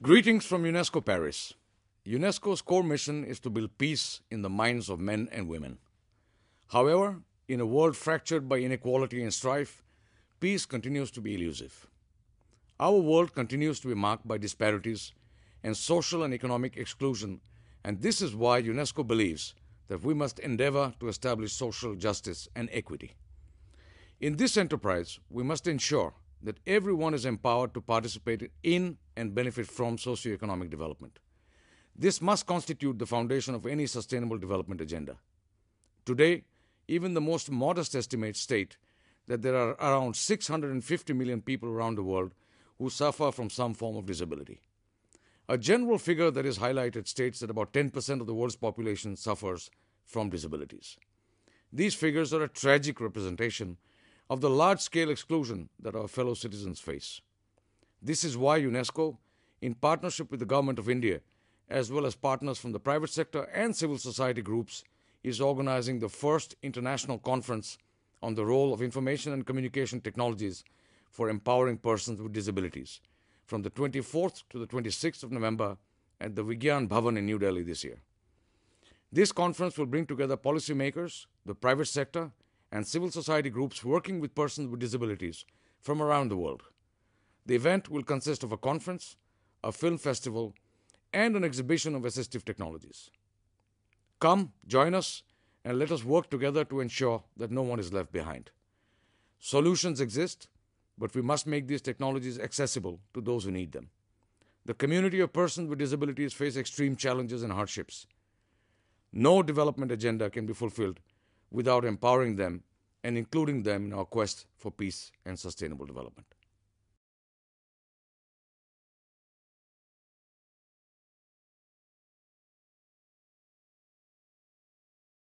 Greetings from UNESCO Paris. UNESCO's core mission is to build peace in the minds of men and women. However, in a world fractured by inequality and strife, peace continues to be elusive. Our world continues to be marked by disparities and social and economic exclusion, and this is why UNESCO believes that we must endeavor to establish social justice and equity. In this enterprise, we must ensure that everyone is empowered to participate in and benefit from socioeconomic development. This must constitute the foundation of any sustainable development agenda. Today, even the most modest estimates state that there are around 650 million people around the world who suffer from some form of disability. A general figure that is highlighted states that about 10% of the world's population suffers from disabilities. These figures are a tragic representation of the large-scale exclusion that our fellow citizens face. This is why UNESCO, in partnership with the Government of India, as well as partners from the private sector and civil society groups, is organizing the first international conference on the role of information and communication technologies for empowering persons with disabilities, from the 24th to the 26th of November at the Vigyan Bhavan in New Delhi this year. This conference will bring together policymakers, the private sector, and civil society groups working with persons with disabilities from around the world. The event will consist of a conference, a film festival, and an exhibition of assistive technologies. Come, join us, and let us work together to ensure that no one is left behind. Solutions exist, but we must make these technologies accessible to those who need them. The community of persons with disabilities face extreme challenges and hardships. No development agenda can be fulfilled without empowering them and including them in our quest for peace and sustainable development.